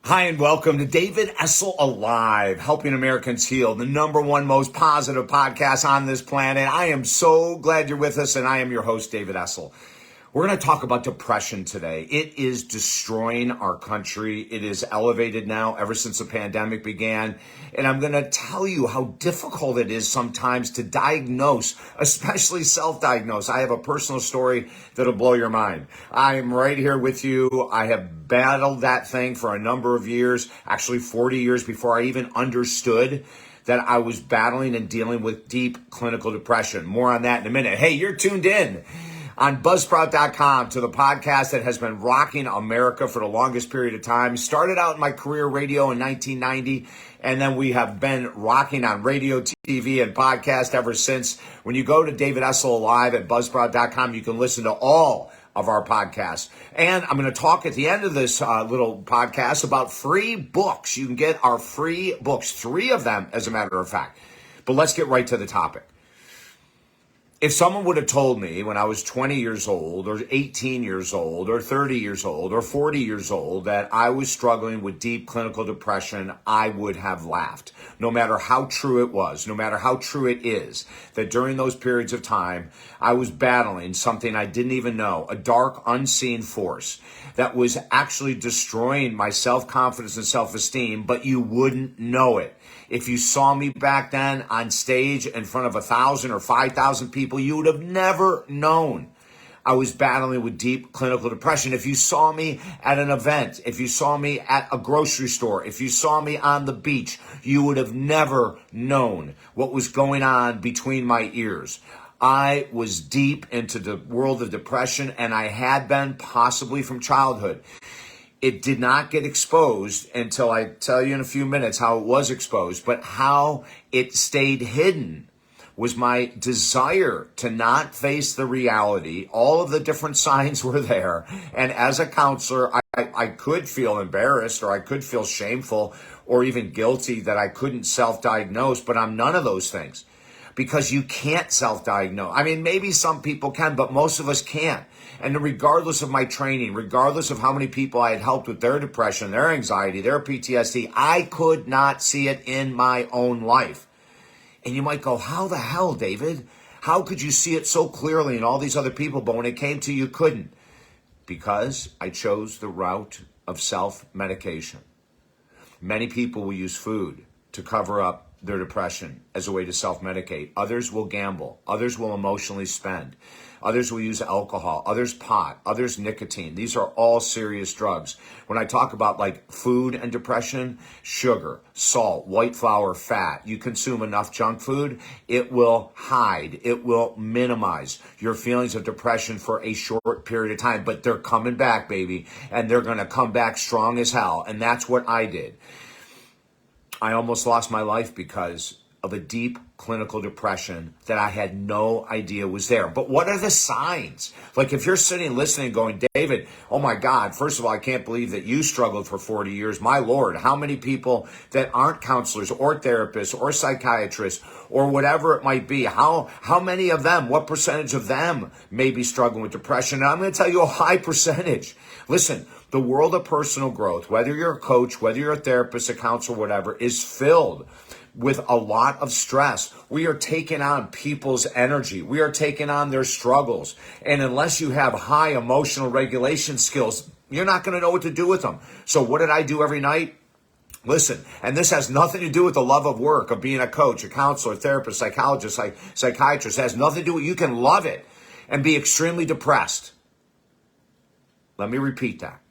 Hi, and welcome to David Essel Alive, Helping Americans Heal, the number one most positive podcast on this planet. I am so glad you're with us, and I am your host, David Essel. We're going to talk about depression today. It is destroying our country. It is elevated now ever since the pandemic began. And I'm going to tell you how difficult it is sometimes to diagnose, especially self-diagnose. I have a personal story that'll blow your mind. I am right here with you. I have battled that thing for a number of years, actually 40 years before I even understood that I was battling and dealing with deep clinical depression. More on that in a minute. Hey, you're tuned in on Buzzsprout.com to the podcast that has been rocking America for the longest period of time. Started out in my career radio in 1990, and then we have been rocking on radio, TV, and podcast ever since. When you go to David Essel Alive at Buzzsprout.com, you can listen to all of our podcasts. And I'm going to talk at the end of this little podcast about free books. You can get our free books, 3 of them, as a matter of fact. But let's get right to the topic. If someone would have told me when I was 20 years old or 18 years old or 30 years old or 40 years old that I was struggling with deep clinical depression, I would have laughed. No matter how true it was, no matter how true it is, that during those periods of time, I was battling something I didn't even know, a dark, unseen force that was actually destroying my self-confidence and self-esteem, but you wouldn't know it. If you saw me back then on stage in front of 1,000 or 5,000 people, you would have never known I was battling with deep clinical depression. If you saw me at an event, if you saw me at a grocery store, if you saw me on the beach, you would have never known what was going on between my ears. I was deep into the world of depression, and I had been possibly from childhood. It did not get exposed until I tell you in a few minutes how it was exposed, but how it stayed hidden was my desire to not face the reality. All of the different signs were there. And as a counselor, I could feel embarrassed, or I could feel shameful or even guilty that I couldn't self-diagnose, but I'm none of those things. Because you can't self-diagnose. I mean, maybe some people can, but most of us can't. And regardless of my training, regardless of how many people I had helped with their depression, their anxiety, their PTSD, I could not see it in my own life. And you might go, how the hell, David? How could you see it so clearly in all these other people, but when it came to you, couldn't? Because I chose the route of self-medication. Many people will use food to cover up their depression as a way to self-medicate. Others will gamble. Others will emotionally spend. Others will use alcohol. Others pot. Others nicotine. These are all serious drugs. When I talk about like food and depression, sugar, salt, white flour, fat, you consume enough junk food, it will hide. It will minimize your feelings of depression for a short period of time. But they're coming back, baby. And they're going to come back strong as hell. And that's what I did. I almost lost my life because of a deep clinical depression that I had no idea was there. But what are the signs? Like if you're sitting listening going, David, oh my God, first of all, I can't believe that you struggled for 40 years. My Lord, how many people that aren't counselors or therapists or psychiatrists or whatever it might be, how many of them, what percentage of them may be struggling with depression? And I'm going to tell you a high percentage. Listen, the world of personal growth, whether you're a coach, whether you're a therapist, a counselor, whatever, is filled with a lot of stress. We are taking on people's energy. We are taking on their struggles. And unless you have high emotional regulation skills, you're not going to know what to do with them. So what did I do every night? Listen, and this has nothing to do with the love of work, of being a coach, a counselor, therapist, psychologist, psychiatrist. It has nothing to do with it. You can love it and be extremely depressed. Let me repeat that.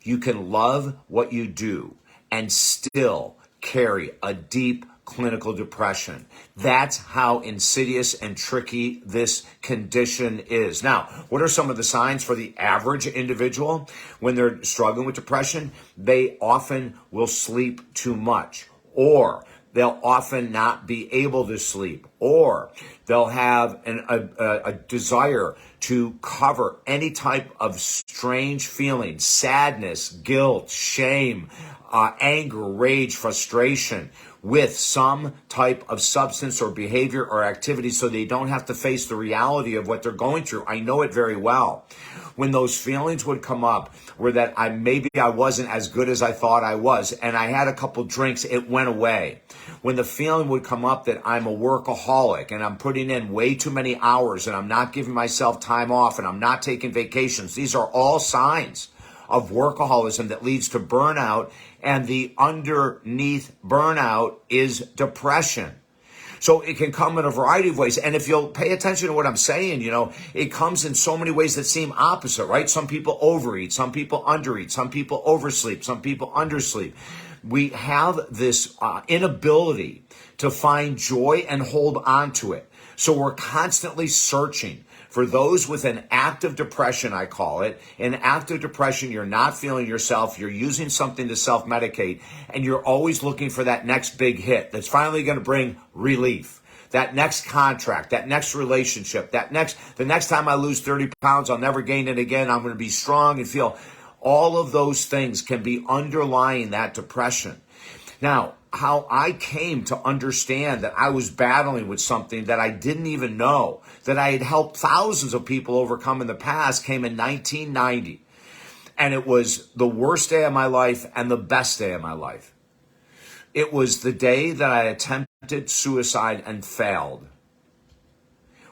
You can love what you do and still carry a deep clinical depression. That's how insidious and tricky this condition is. Now, what are some of the signs for the average individual when they're struggling with depression? They often will sleep too much, or they'll often not be able to sleep, or they'll have a desire to cover any type of strange feelings, sadness, guilt, shame, anger, rage, frustration, with some type of substance or behavior or activity so they don't have to face the reality of what they're going through. I know it very well. when those feelings would come up were that maybe I wasn't as good as I thought I was, and I had a couple drinks, it went away. When the feeling would come up that I'm a workaholic and I'm putting in way too many hours and I'm not giving myself time off and I'm not taking vacations, these are all signs of workaholism that leads to burnout, and the underneath burnout is depression. So it can come in a variety of ways. And if you'll pay attention to what I'm saying, it comes in so many ways that seem opposite, right? Some people overeat, some people undereat, some people oversleep, some people undersleep. We have this inability to find joy and hold on to it. So we're constantly searching. For those with an active depression, I call it, in active depression, you're not feeling yourself, you're using something to self-medicate, and you're always looking for that next big hit that's finally going to bring relief. That next contract, that next relationship, the next time I lose 30 pounds, I'll never gain it again. I'm going to be strong and feel. All of those things can be underlying that depression. Now, how I came to understand that I was battling with something that I didn't even know, that I had helped thousands of people overcome in the past, came in 1990. And it was the worst day of my life and the best day of my life. It was the day that I attempted suicide and failed,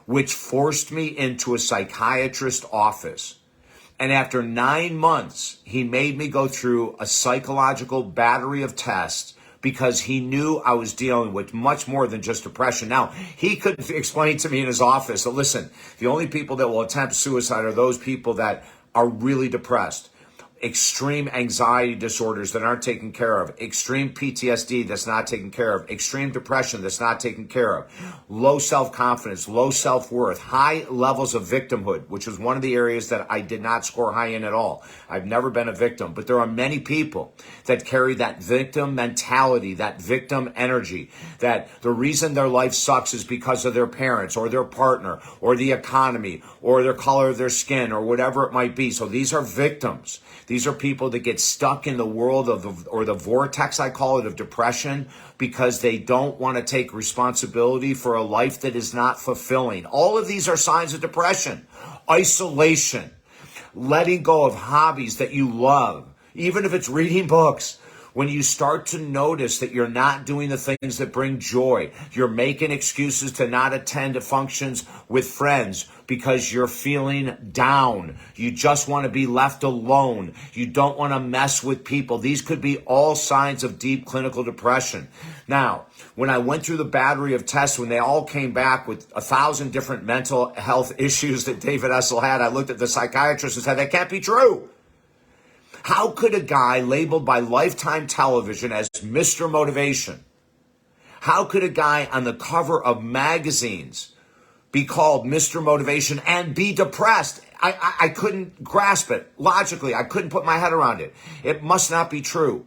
which forced me into a psychiatrist's office. And after 9 months, he made me go through a psychological battery of tests because he knew I was dealing with much more than just depression. Now, he could explain to me in his office that, listen, the only people that will attempt suicide are those people that are really depressed. Extreme anxiety disorders that aren't taken care of, extreme PTSD that's not taken care of, extreme depression that's not taken care of, low self-confidence, low self-worth, high levels of victimhood, which was one of the areas that I did not score high in at all. I've never been a victim, but there are many people that carry that victim mentality, that victim energy, that the reason their life sucks is because of their parents or their partner or the economy or their color of their skin or whatever it might be. So these are victims. These are people that get stuck in the world or the vortex, I call it, of depression because they don't want to take responsibility for a life that is not fulfilling. All of these are signs of depression. Isolation, letting go of hobbies that you love, even if it's reading books. When you start to notice that you're not doing the things that bring joy, you're making excuses to not attend to functions with friends because you're feeling down. You just want to be left alone. You don't want to mess with people. These could be all signs of deep clinical depression. Now, when I went through the battery of tests, when they all came back with 1,000 different mental health issues that David Essel had, I looked at the psychiatrist and said, that can't be true. How could a guy labeled by Lifetime Television as Mr. Motivation, how could a guy on the cover of magazines be called Mr. Motivation and be depressed? I couldn't grasp it. Logically, I couldn't put my head around it. It must not be true.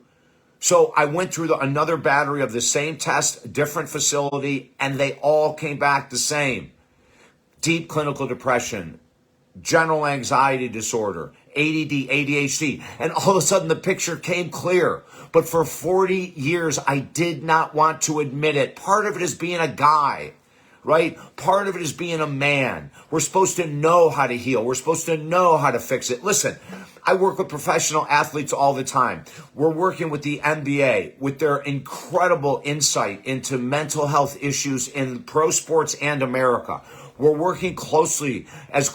So I went through another battery of the same test, different facility, and they all came back the same. Deep clinical depression, general anxiety disorder, ADD, ADHD, and all of a sudden the picture came clear. But for 40 years, I did not want to admit it. Part of it is being a guy, right? Part of it is being a man. We're supposed to know how to heal. We're supposed to know how to fix it. Listen, I work with professional athletes all the time. We're working with the NBA with their incredible insight into mental health issues in pro sports and America. We're working closely as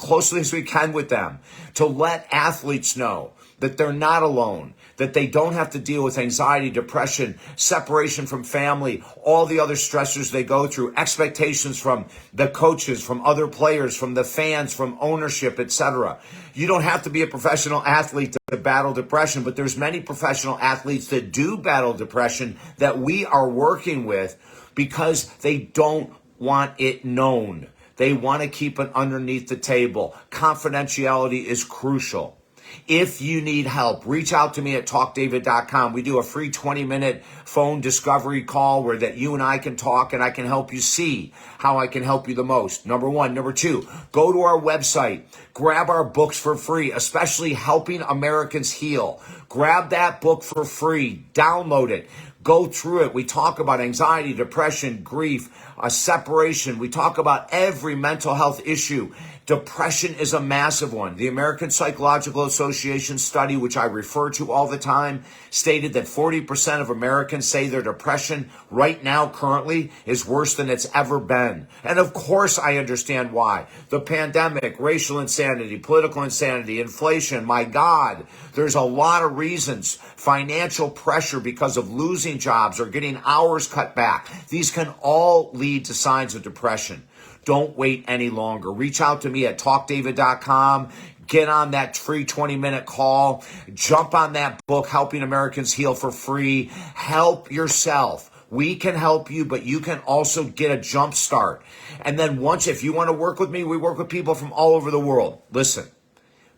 we can with them to let athletes know that they're not alone, that they don't have to deal with anxiety, depression, separation from family, all the other stressors they go through, expectations from the coaches, from other players, from the fans, from ownership, etc. You don't have to be a professional athlete to battle depression, but there's many professional athletes that do battle depression that we are working with because they don't want it known. They want to keep it underneath the table. Confidentiality is crucial. If you need help, reach out to me at talkdavid.com. We do a free 20-minute phone discovery call where that you and I can talk and I can help you see how I can help you the most. Number one. Number two, go to our website. Grab our books for free, especially Helping Americans Heal. Grab that book for free. Download it. Go through it. We talk about anxiety, depression, grief, separation. We talk about every mental health issue. Depression is a massive one. The American Psychological Association study, which I refer to all the time, stated that 40% of Americans say their depression right now currently is worse than it's ever been. And of course I understand why. The pandemic, racial insanity, political insanity, inflation, my God, there's a lot of reasons. Financial pressure because of losing jobs or getting hours cut back. These can all lead to signs of depression. Don't wait any longer. Reach out to me at talkdavid.com. Get on that free 20-minute call. Jump on that book, Helping Americans Heal, for free. Help yourself. We can help you, but you can also get a jump start. And then if you want to work with me, we work with people from all over the world. Listen,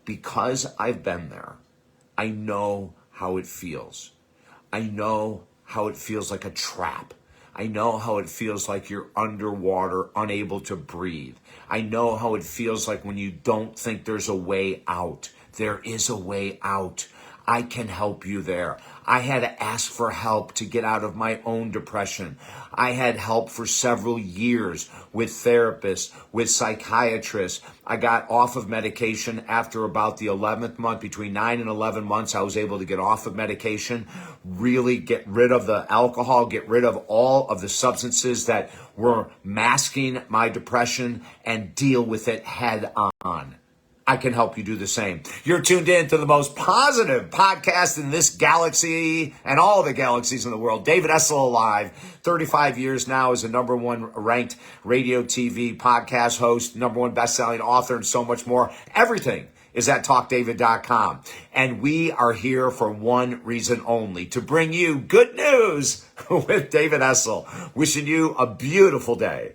because I've been there, I know how it feels. I know how it feels like a trap. I know how it feels like you're underwater, unable to breathe. I know how it feels like when you don't think there's a way out. There is a way out. I can help you there. I had to ask for help to get out of my own depression. I had help for several years with therapists, with psychiatrists. I got off of medication after about the 11th month. Between 9 and 11 months, I was able to get off of medication, really get rid of the alcohol, get rid of all of the substances that were masking my depression, and deal with it head on. I can help you do the same. You're tuned in to the most positive podcast in this galaxy and all the galaxies in the world. David Essel Alive, 35 years now as a number one ranked radio, TV, podcast host, number one best-selling author, and so much more. Everything is at talkdavid.com. And we are here for one reason only, to bring you good news with David Essel. Wishing you a beautiful day.